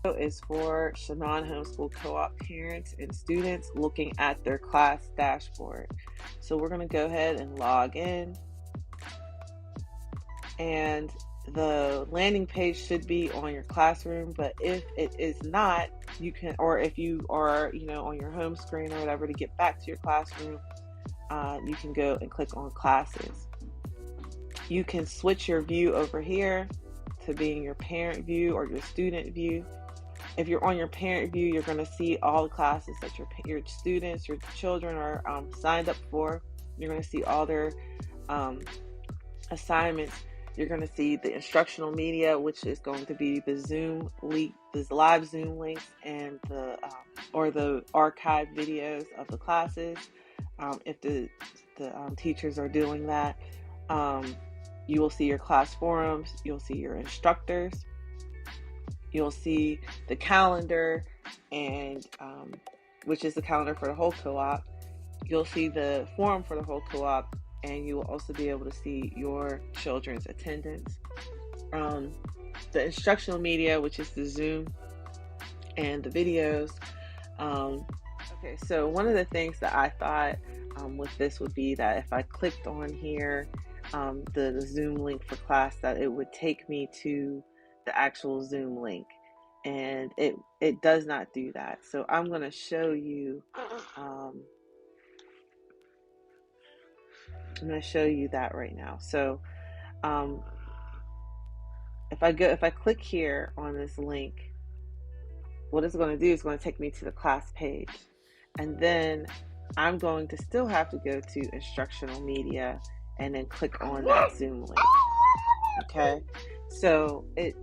Is for Shannon Homeschool Co-op parents and students looking at their class dashboard. So we're going to go ahead and log in, and the landing page should be on your classroom, but if it is not, you can, or if you are, on your home screen or whatever to get back to your classroom, you can go and click on classes. You can switch your view over here to being your parent view or your student view. If you're on your parent view, you're going to see all the classes that your students, your children are signed up for. You're going to see all their assignments. You're going to see the instructional media, which is going to be the Zoom link, the live Zoom links, and the archive videos of the classes. If the teachers are doing that, you will see your class forums. You'll see your instructors. You'll see the calendar, and which is the calendar for the whole co-op. You'll see the forum for the whole co-op, and you will also be able to see your children's attendance. The instructional media, which is the Zoom and the videos. Okay, so one of the things that I thought with this would be that if I clicked on here, the Zoom link for class, that it would take me to the actual Zoom link, and it does not do that. So I'm going to show you that right now. So if I click here on this link, what it's going to do is going to take me to the class page, and then I'm going to still have to go to instructional media and then click on that Zoom link. Okay, so it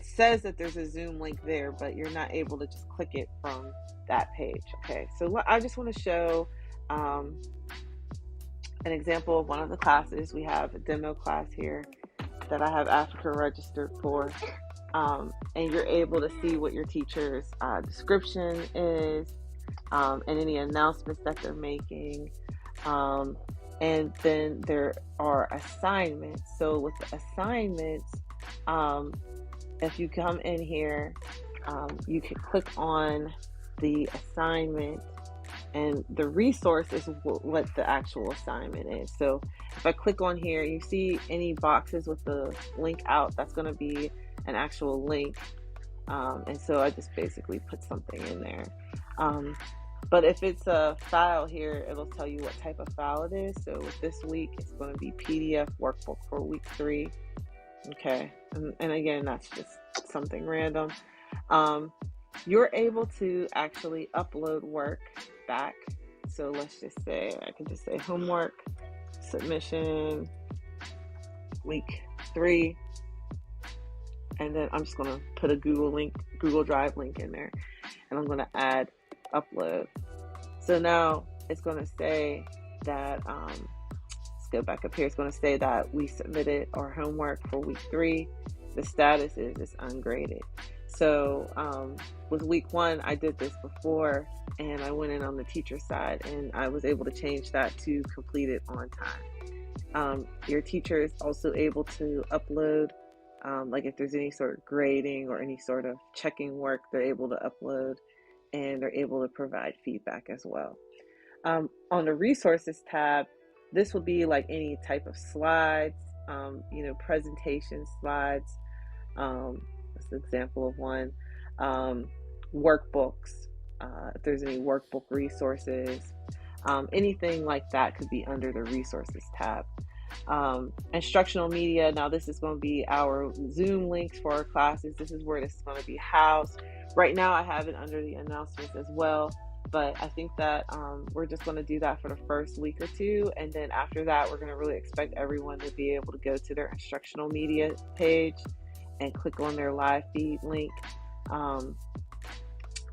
says that there's a Zoom link there, but you're not able to just click it from that page. Okay, so I just want to show an example of one of the classes. We have a demo class here that I have Africa registered for, and you're able to see what your teacher's description is, and any announcements that they're making. And then there are assignments. So with the assignments, if you come in here, you can click on the assignment, and the resource is what the actual assignment is. So if I click on here, you see any boxes with the link out, that's going to be an actual link. And so I just basically put something in there. But if it's a file here, it'll tell you what type of file it is. So with this week, it's going to be PDF workbook for week 3. Okay. And again, that's just something random. You're able to actually upload work back. So let's just say, I can just say homework submission week 3. And then I'm just going to put a Google Drive link in there, and I'm going to add upload. So now it's going to say that, let's go back up here. It's going to say that we submitted our homework for week 3. The status is it's ungraded. So with week 1, I did this before, and I went in on the teacher side, and I was able to change that to completed on time. Your teacher is also able to upload, like if there's any sort of grading or any sort of checking work, they're able to upload, and they're able to provide feedback as well. On the resources tab, this will be like any type of slides, presentation slides. That's an example of one. Workbooks, if there's any workbook resources, anything like that could be under the resources tab. Instructional media, now this is going to be our Zoom links for our classes. This is where this is going to be housed. Right now I have it under the announcements as well, but I think that we're just going to do that for the first week or 2, and then after that we're going to really expect everyone to be able to go to their instructional media page and click on their live feed link,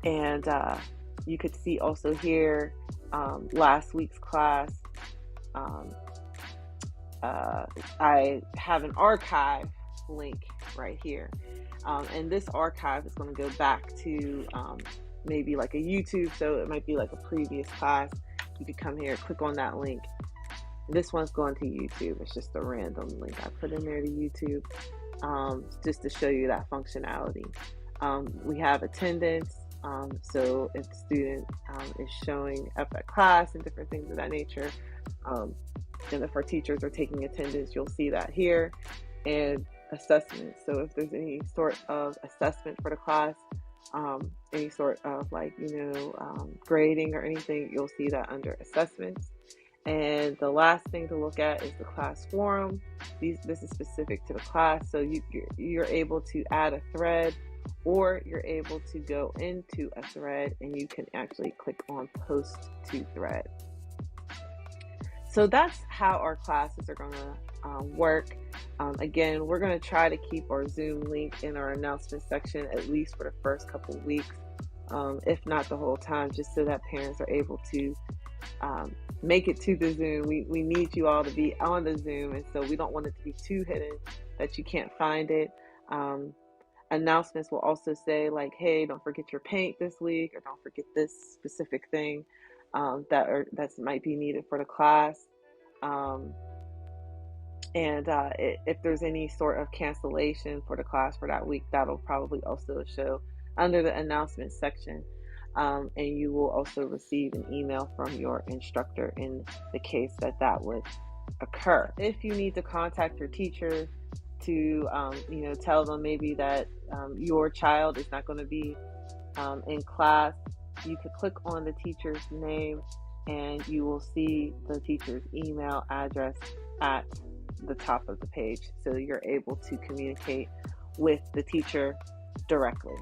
and you could see also here last week's class. I have an archive link right here, and this archive is going to go back to maybe like a YouTube, so it might be like a previous class. You could come here, click on that link. This one's going to YouTube. It's just a random link I put in there to YouTube, just to show you that functionality. We have attendance. So if the student is showing up at class and different things of that nature, um, and if our teachers are taking attendance, you'll see that here. And assessment. So if there's any sort of assessment for the class, any sort of grading or anything, you'll see that under assessments. And the last thing to look at is the class forum. This is specific to the class, so you're able to add a thread, or you're able to go into a thread and you can actually click on post to thread. So that's how our classes are going to work. Again, we're going to try to keep our Zoom link in our announcement section at least for the first couple of weeks, if not the whole time, just so that parents are able to make it to the Zoom. We need you all to be on the Zoom, and so we don't want it to be too hidden that you can't find it. Announcements will also say like, hey, don't forget your paint this week, or don't forget this specific thing that might be needed for the class. And if there's any sort of cancellation for the class for that week, that'll probably also show under the announcement section. And you will also receive an email from your instructor in the case that would occur. If you need to contact your teacher to tell them maybe that your child is not going to be in class, you could click on the teacher's name and you will see the teacher's email address at the top of the page, so you're able to communicate with the teacher directly.